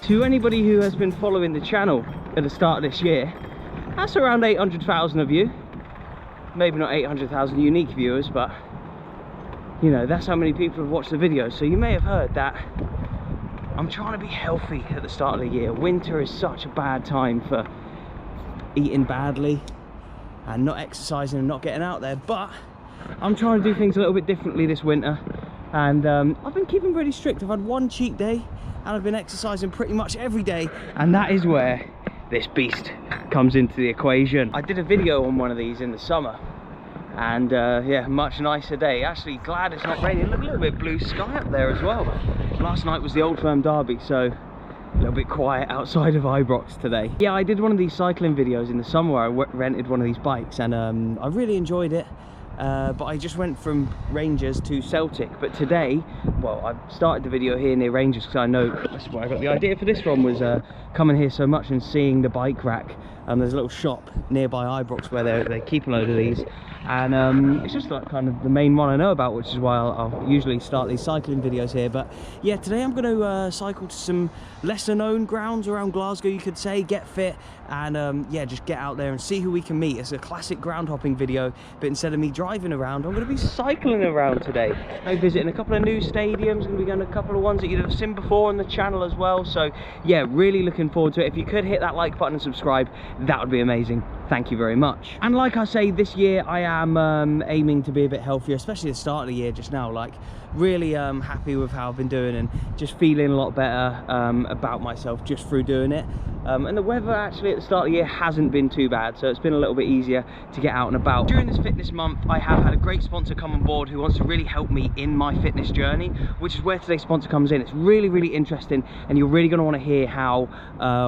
To anybody who has been following the channel at the start of this year, that's around 800,000 of you. Maybe not 800,000 unique viewers, but you know, that's how many people have watched the video. So you may have heard that I'm trying to be healthy at the start of the year. Winter is such a bad time for eating badly and not exercising and not getting out there, but I'm trying to do things a little bit differently this winter, and I've been keeping pretty strict. I've had one cheat day and I've been exercising pretty much every day, and that is where this beast comes into the equation. I did a video on one of these in the summer, and yeah, much nicer day. Actually glad it's not raining. Look, a little bit blue sky up there as well. Last night was the Old Firm derby, so a little bit quiet outside of Ibrox today. Yeah, I did one of these cycling videos in the summer where I rented one of these bikes, and I really enjoyed it. But I just went from Rangers to Celtic. But today, well, I started the video here near Rangers because I know that's where I got the idea for this from, was coming here so much and seeing the bike rack. There's a little shop nearby Ibrox where they keep a load of these, and it's just like kind of the main one I know about, which is why I'll usually start these cycling videos here. But yeah, today I'm going to cycle to some lesser known grounds around Glasgow, you could say, get fit, and yeah, just get out there and see who we can meet. It's a classic ground hopping video, but instead of me driving around, I'm going to be cycling around today. I'm visiting a couple of new stadiums, going to be going to a couple of ones that you'd have seen before on the channel as well. So yeah, really looking forward to it. If you could hit that like button and subscribe, that would be amazing. Thank you very much. And like I say, this year I am aiming to be a bit healthier, especially at the start of the year. Just now, like, really happy with how I've been doing, and just feeling a lot better about myself just through doing it. And the weather actually at the start of the year hasn't been too bad, so it's been a little bit easier to get out and about. During this fitness month, I have had a great sponsor come on board who wants to really help me in my fitness journey, which is where today's sponsor comes in. It's really, really interesting, and you're really going to want to hear how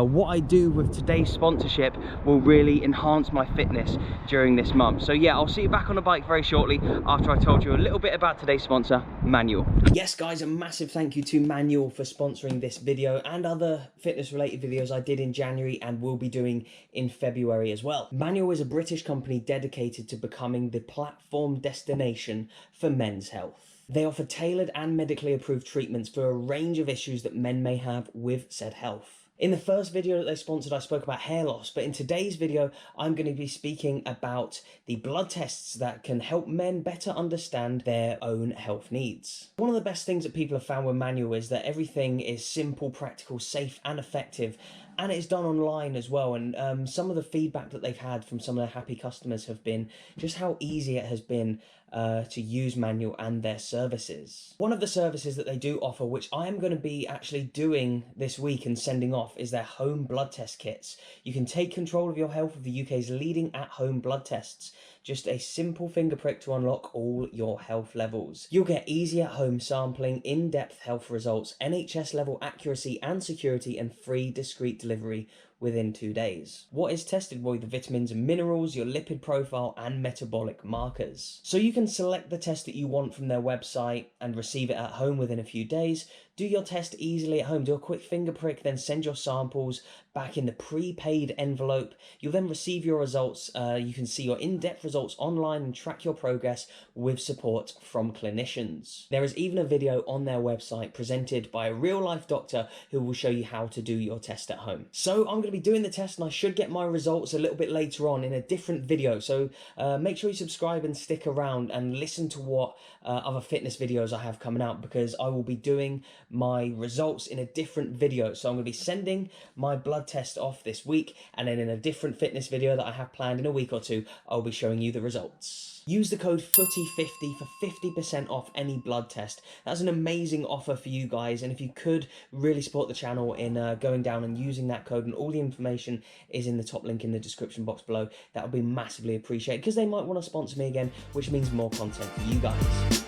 what I do with today's sponsorship will really enhance my fitness during this month. So yeah, I'll see you back on the bike very shortly after I told you a little bit about today's sponsor, Manual. Yes guys, a massive thank you to Manual for sponsoring this video and other fitness related videos I did in January and will be doing in February as well. Manual is a British company dedicated to becoming the platform destination for men's health. They offer tailored and medically approved treatments for a range of issues that men may have with said health. In the first video that they sponsored, I spoke about hair loss, but in today's video, I'm going to be speaking about the blood tests that can help men better understand their own health needs. One of the best things that people have found with Manual is that everything is simple, practical, safe and effective, and it's done online as well. And some of the feedback that they've had from some of their happy customers have been just how easy it has been to use Manual and their services. One of the services that they do offer, which I am going to be actually doing this week and sending off, is their home blood test kits. You can take control of your health with the UK's leading at-home blood tests. Just a simple finger prick to unlock all your health levels. You'll get easy at-home sampling, in-depth health results, NHS level accuracy and security, and free discreet delivery within 2 days. What is tested will be the vitamins and minerals, your lipid profile and metabolic markers. So you can select the test that you want from their website and receive it at home within a few days. Do your test easily at home, do a quick finger prick, then send your samples back in the prepaid envelope. You'll then receive your results. You can see your in-depth results online and track your progress with support from clinicians. There is even a video on their website presented by a real-life doctor who will show you how to do your test at home. So I'm going to be doing the test, and I should get my results a little bit later on in a different video. So make sure you subscribe and stick around and listen to what other fitness videos I have coming out, because I will be doing my results in a different video. So I'm going to be sending my blood test off this week, and then in a different fitness video that I have planned in a week or two, I'll be showing you the results. Use the code FOOTY50 for 50% off any blood test. That's an amazing offer for you guys, and if you could really support the channel in going down and using that code, and all the information is in the top link in the description box below, that would be massively appreciated, because they might want to sponsor me again, which means more content for you guys.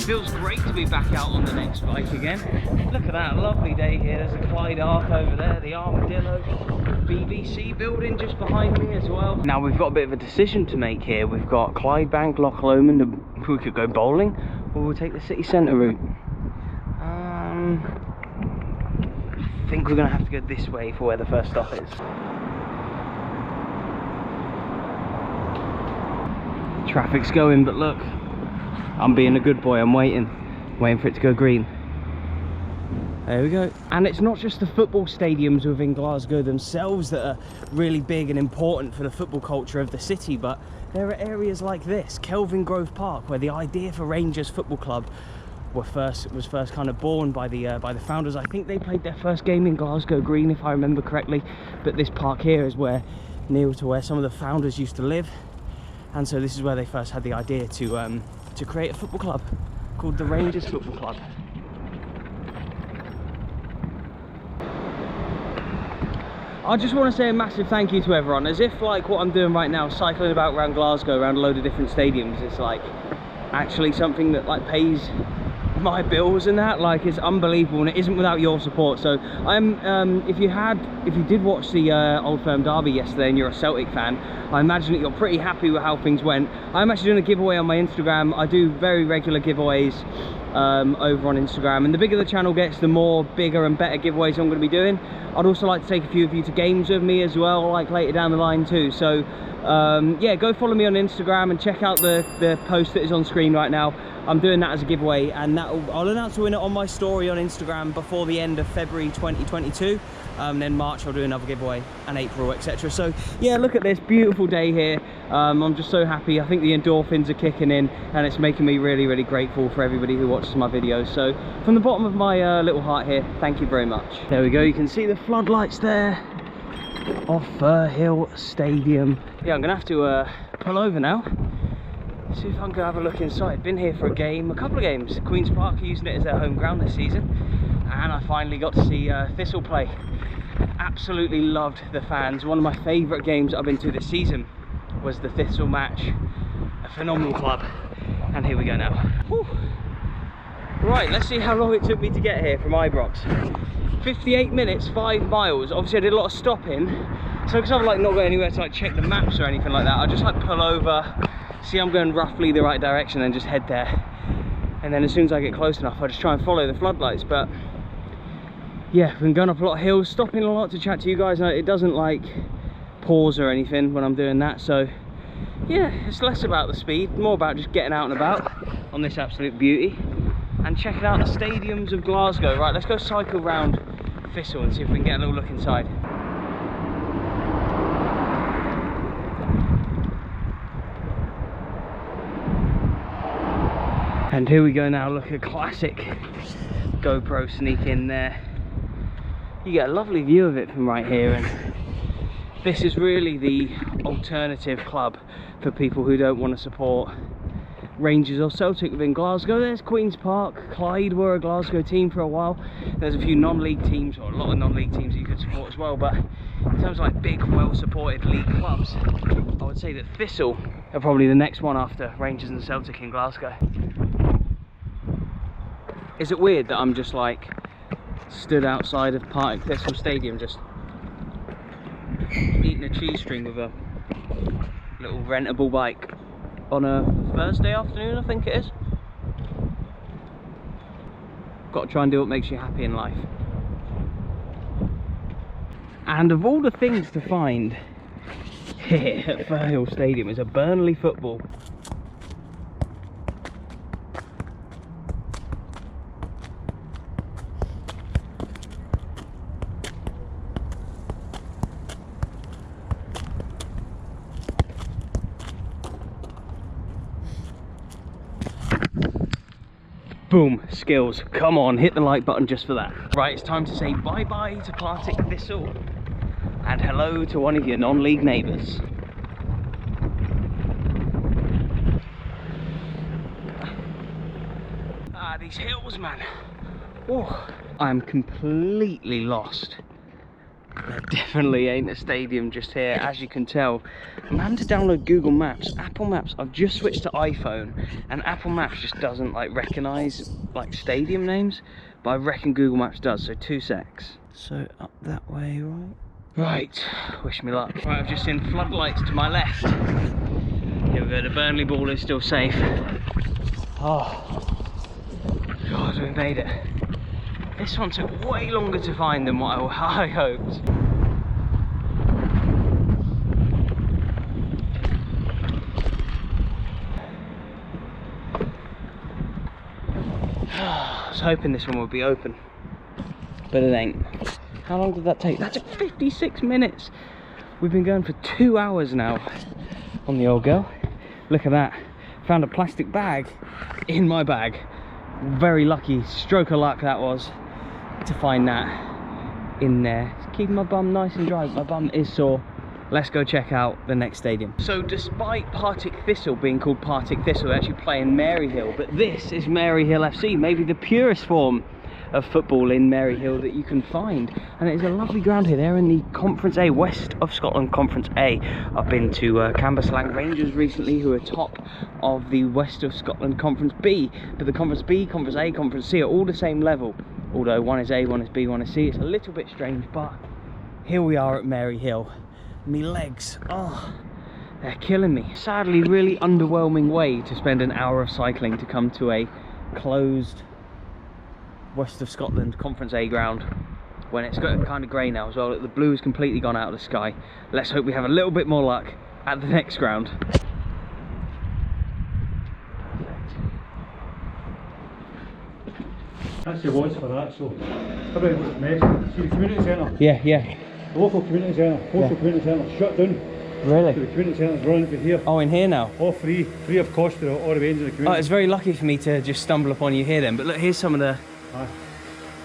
Feels great to be back out on the next bike again. Look at that lovely day here. There's a Clyde Arc over there, the Armadillo, BBC building just behind me as well. Now we've got a bit of a decision to make here. We've got Clydebank, Loch Lomond. We could go bowling, or we'll take the city centre route. I think we're going to have to go this way for where the first stop is. Traffic's going, but look, I'm being a good boy. I'm waiting for it to go green. There we go. And it's not just the football stadiums within Glasgow themselves that are really big and important for the football culture of the city, but there are areas like this, Kelvingrove Park, where the idea for Rangers Football Club was first kind of born by the founders. I think they played their first game in Glasgow Green, if I remember correctly, but this park here is where, near to where some of the founders used to live, and so this is where they first had the idea to create a football club called the Rangers Football Club. I just want to say a massive thank you to everyone, as if like what I'm doing right now, cycling about around Glasgow, around a load of different stadiums, is like actually something that like pays my bills and that. Like, it's unbelievable, and it isn't without your support. So I'm if you did watch the Old Firm derby yesterday and you're a Celtic fan, I imagine that you're pretty happy with how things went. I'm actually doing a giveaway on my Instagram. I do very regular giveaways over on Instagram, and the bigger the channel gets, the more bigger and better giveaways I'm going to be doing. I'd also like to take a few of you to games with me as well, like later down the line too. So yeah, go follow me on Instagram and check out the post that is on screen right now. I'm doing that as a giveaway, and I'll announce the winner on my story on Instagram before the end of February 2022. Then March I'll do another giveaway, and April, etc. So yeah, look at this beautiful day here. I'm just so happy. I think the endorphins are kicking in, and it's making me really, really grateful for everybody who watches my videos. So from the bottom of my little heart here, thank you very much. There we go, you can see the floodlights there of Firhill Stadium. Yeah, I'm gonna have to pull over now, see if I can go have a look inside. Been here for a couple of games. Queen's Park are using it as their home ground this season, and I finally got to see Thistle play. Absolutely loved the fans. One of my favourite games I've been to this season was the Thistle match. A phenomenal club. And here we go now. Whew. Right, let's see how long it took me to get here from Ibrox. 58 minutes, 5 miles. Obviously I did a lot of stopping, so because I've like not got anywhere to like check the maps or anything like that, I just like pull over, see I'm going roughly the right direction, and just head there. And then as soon as I get close enough, I just try and follow the floodlights. But yeah, I've been going up a lot of hills, stopping a lot to chat to you guys, and it doesn't like pause or anything when I'm doing that. So yeah, it's less about the speed, more about just getting out and about on this absolute beauty and checking out the stadiums of Glasgow. Right, let's go cycle round Thistle and see if we can get a little look inside. And here we go now, look at classic GoPro sneak in there. You get a lovely view of it from right here, and this is really the alternative club for people who don't want to support Rangers or Celtic within Glasgow. There's Queen's Park. Clyde were a Glasgow team for a while. There's a few non-league teams, or a lot of non-league teams that you could support as well, but in terms of like big, well-supported league clubs, I would say that Thistle are probably the next one after Rangers and Celtic in Glasgow. Is it weird that I'm just like stood outside of Partick Thistle Stadium just eating a cheese string with a little rentable bike on a Thursday afternoon, I think it is? Got to try and do what makes you happy in life. And of all the things to find here at Firhill Stadium is a Burnley football. Boom, skills. Come on, hit the like button just for that. Right, it's time to say bye-bye to Partick Thistle and hello to one of your non-league neighbours. Ah, these hills, man. Oh, I'm completely lost. There definitely ain't a stadium just here, as you can tell. I'm having to download Google Maps. Apple Maps, I've just switched to iPhone, and Apple Maps just doesn't like recognise like stadium names, but I reckon Google Maps does, so 2 secs. So up that way, right? Right, wish me luck. Right, I've just seen floodlights to my left. Here we go, the Burnley ball is still safe. Oh, God, we made it. This one took way longer to find than what I hoped. was hoping this one would be open, but it ain't. How long did that take? That took 56 minutes. We've been going for 2 hours now on the old girl. Look at that. Found a plastic bag in my bag. Very lucky, stroke of luck that was, to find that in there. It's keeping my bum nice and dry. My bum is sore. Let's go check out the next stadium. So despite Partick Thistle being called Partick Thistle, we actually play in Maryhill, but this is Maryhill FC, maybe the purest form of football in Maryhill that you can find. And it's a lovely ground here. They're in the Conference A, West of Scotland Conference A. I've been to Cambuslang Rangers recently, who are top of the West of Scotland Conference B, but the Conference B, Conference A, Conference C are all the same level, although one is A, one is B, one is C. It's a little bit strange, but here we are at Maryhill. Me legs, oh, they're killing me. Sadly, really underwhelming way to spend an hour of cycling to come to a closed West of Scotland Conference A ground when it's got kind of grey now as well. The blue has completely gone out of the sky. Let's hope we have a little bit more luck at the next ground. That's the voice for that, so how about next? See the community centre? Yeah, yeah. The local community centre, postal community centre, shut down. Really? So the community centre's running over here. Oh, in here now? All free of cost to all the veins in the community. Oh, it's very lucky for me to just stumble upon you here then. But look, here's some of the... Some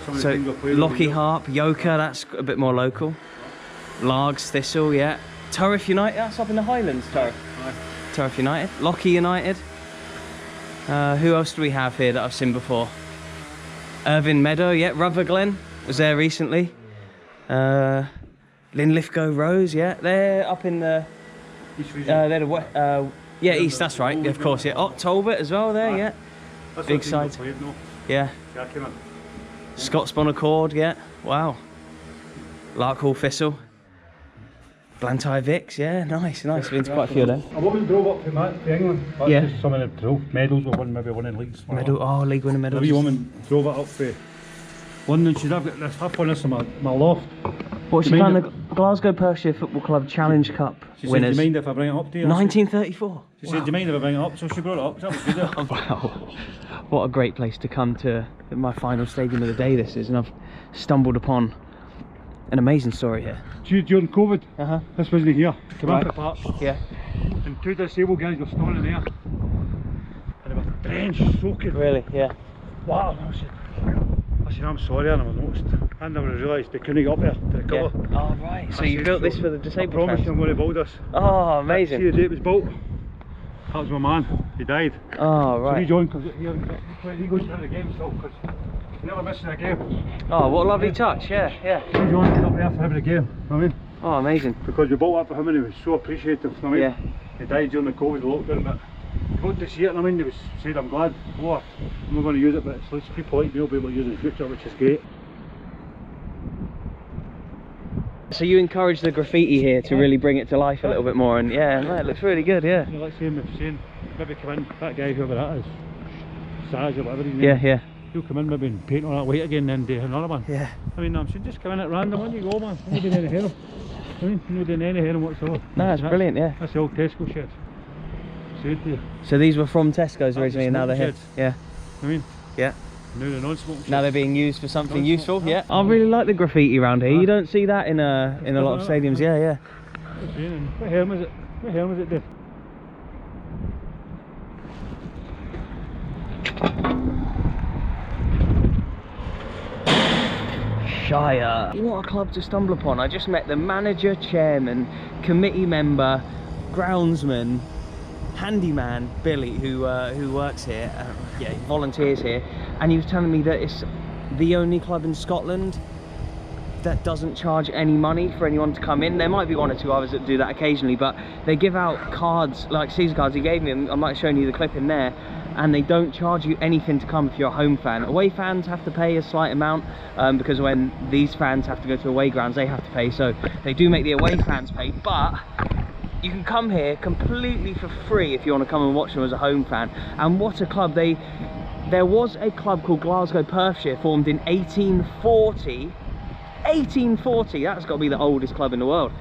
of the So, things we're playing Lochie over Harp, Yoker, that's a bit more local. Largs, Thistle, yeah. Turriff United, that's up in the Highlands, Turriff. Aye. Turriff United. Lochie United. Who else do we have here that I've seen before? Irvine Meadow, yeah. Rutherglen was there recently. Linlithgow Rose, yeah. They're up in the... East region. they're the yeah, east, that's right, yeah, of course, yeah. Oh, Talbot as well there, yeah. That's Big what side. team we're playing, no. Yeah. Yeah, I came in. Scotsbon Accord, yeah. Wow. Larkhall Thistle. Blantyre Vicks, yeah, nice, nice. Been to quite a few of them. A woman drove up to England. That's Yeah. just some of the drove medals we won, maybe winning leagues. Medal, oh, league winning medal. A wee woman drove it up for London. She's I've got this half on this in my loft. What's Do she you found mind the Glasgow Perthshire Football Club Challenge Cup She said, winners? do you mind if I bring it up to you? 1934. She said, do you mind if I bring it up? So she brought it up, so that was good. Oh, wow. What a great place to come to. My final stadium of the day this is, and I've stumbled upon an amazing story here. During COVID, Uh-huh. this wasn't here. Came Right. into the park, Yeah. and two disabled guys were standing there. And they were drenched, soaking. Really? Yeah. Wow. I said, I'm sorry, and I noticed. I never realised they couldn't get up there to the Yeah. cover. Oh, right. So you built this for the I disabled promise fans? you I'm going to build this. Oh, See amazing. the day it was built. That was my man. He died. Oh, So he right. joined because he goes to the game still because he never misses a game. Oh, what a lovely touch. Yeah, yeah. He joined up there for every game. You know what I mean? Oh, amazing. Because we built that for him and he was so appreciative. You know what I mean? Yeah. He died during the COVID lockdown, but he wanted to see it. And I mean, he was said, I'm glad. Oh, I'm not going to use it, but at least people like me will be able to use it in the future, which is great. So you encourage the graffiti here to really bring it to life a little bit more, and yeah, no, it looks really good, yeah. You know, like saying, maybe come in, that guy, whoever that is, Saj or whatever his name Yeah, is, yeah. he'll come in maybe and paint all that white again and then do another one. Yeah. I mean, I'm saying just come in at random, when you go, man. I'm not doing any harm. I mean, I'm not doing any harm whatsoever. No, it's brilliant, yeah. That's the old Tesco shed. Said to you. So these were from Tesco's the originally, and now they're here. smoking Yeah, I mean, yeah. now the non-smoking Now they're being used for something useful, yeah. I really like the graffiti around here. You don't see that in a lot of stadiums, yeah, yeah. What harm is it? What harm is it, Dave? Shire. What a club to stumble upon. I just met the manager, chairman, committee member, groundsman, handyman Billy, who works here, yeah, he volunteers here, and he was telling me that it's the only club in Scotland that doesn't charge any money for anyone to come in. There might be one or two others that do that occasionally, but they give out cards, like season cards he gave me, and I might have shown you the clip in there, and they don't charge you anything to come if you're a home fan. Away fans have to pay a slight amount, because when these fans have to go to away grounds, they have to pay, so they do make the away fans pay, but you can come here completely for free if you want to come and watch them as a home fan. And what a club. There was a club called Glasgow Perthshire formed in 1840. 1840, that's got to be the oldest club in the world.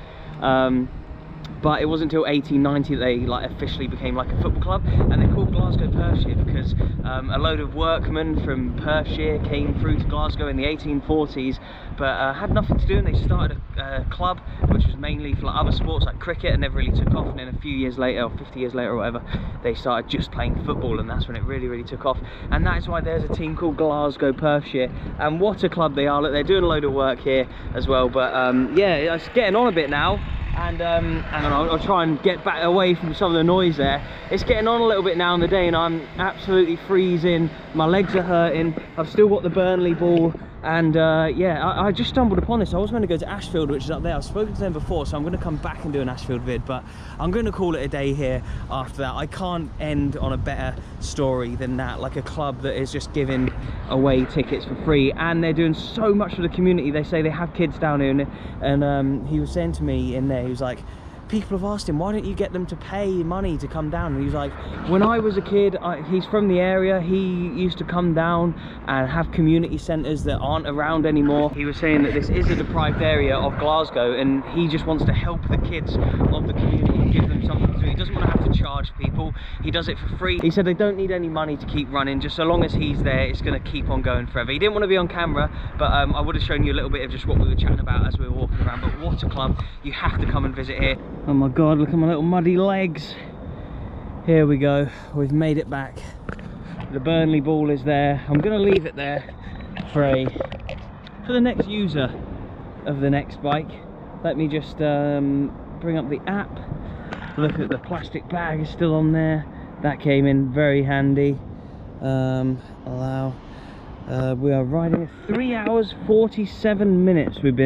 but it wasn't until 1890 that they like officially became like a football club, and they're called Glasgow Perthshire because a load of workmen from Perthshire came through to Glasgow in the 1840s, but had nothing to do, and they started a club which was mainly for like other sports like cricket, and never really took off. And then a few years later, or 50 years later or whatever, they started just playing football, and that's when it really took off. And that is why there's a team called Glasgow Perthshire, and what a club they are. Look, they're doing a load of work here as well, but yeah, it's getting on a bit now. And hang on, I'll try and get back away from some of the noise there. It's getting on a little bit now in the day, and I'm absolutely freezing. My legs are hurting. I've still got the Burnley ball, and yeah, I just stumbled upon this. I was going to go to Ashfield, which is up there. I've spoken to them before, so I'm going to come back and do an Ashfield vid, but I'm going to call it a day here after that. I can't end on a better story than that, like a club that is just giving away tickets for free, and they're doing so much for the community. They say they have kids down here, and he was saying to me in there, he was like, people have asked him, why don't you get them to pay money to come down? And he was like, when I was a kid, he's from the area, he used to come down and have community centres that aren't around anymore. He was saying that this is a deprived area of Glasgow, and he just wants to help the kids of the community and give them something to do. He doesn't want to have to charge people. He does it for free. He said they don't need any money to keep running, just so long as he's there, it's going to keep on going forever. He didn't want to be on camera, but I would have shown you a little bit of just what we were chatting about as we were walking around. But what a club. You have to come and visit here. Oh my god, look at my little muddy legs. Here we go, we've made it back. The Burnley ball is there. I'm going to leave it there for the next user of the next bike. Let me just bring up the app. Look at the plastic bag is still on there. That came in very handy. Allow. We are riding it 3 hours 47 minutes. We've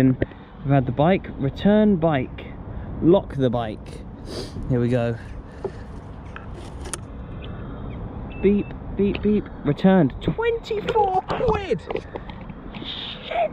had the bike. Return bike. Lock the bike. Here we go. Beep, beep, beep. Returned. 24 quid! Shit!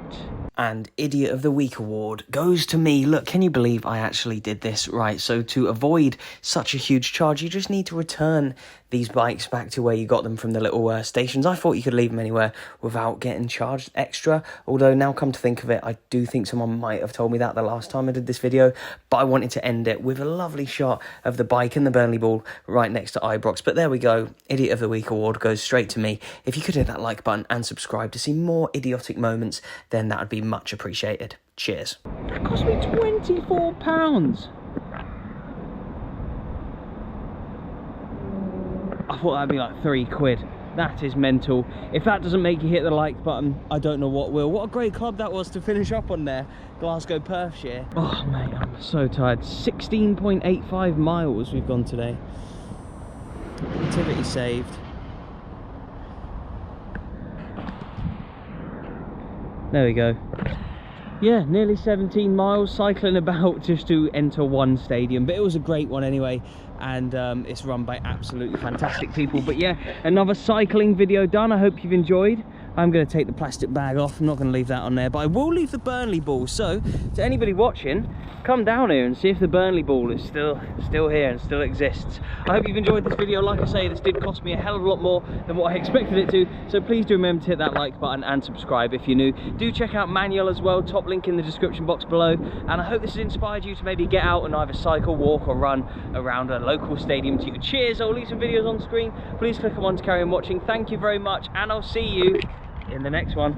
And Idiot of the Week award goes to me. Look, can you believe I actually did this? Right, so to avoid such a huge charge, you just need to return these bikes back to where you got them from the little stations. I thought you could leave them anywhere without getting charged extra, although now come to think of it, I do think someone might have told me that the last time I did this video, but I wanted to end it with a lovely shot of the bike and the Burnley ball right next to Ibrox. But there we go, Idiot of the Week award goes straight to me. If you could hit that like button and subscribe to see more idiotic moments, then that would be much appreciated. Cheers. That cost me £24. I thought that'd be like 3 quid. That is mental. If that doesn't make you hit the like button, I don't know what will. What a great club that was to finish up on there. Glasgow Perthshire. Oh mate, I'm so tired. 16.85 miles we've gone today. Activity saved. There we go. Yeah, nearly 17 miles cycling about just to enter one stadium, but it was a great one anyway, and it's run by absolutely fantastic people. But yeah, another cycling video done. I hope you've enjoyed. I'm going to take the plastic bag off. I'm not going to leave that on there, but I will leave the Burnley ball. So to anybody watching, come down here and see if the Burnley ball is still here and still exists. I hope you've enjoyed this video. Like I say, this did cost me a hell of a lot more than what I expected it to, so please do remember to hit that like button and subscribe if you're new. Do check out Maryhill as well, top link in the description box below, and I hope this has inspired you to maybe get out and either cycle, walk or run around a local stadium to you. Cheers. I'll leave some videos on screen. Please click on one to carry on watching. Thank you very much, and I'll see you in the next one.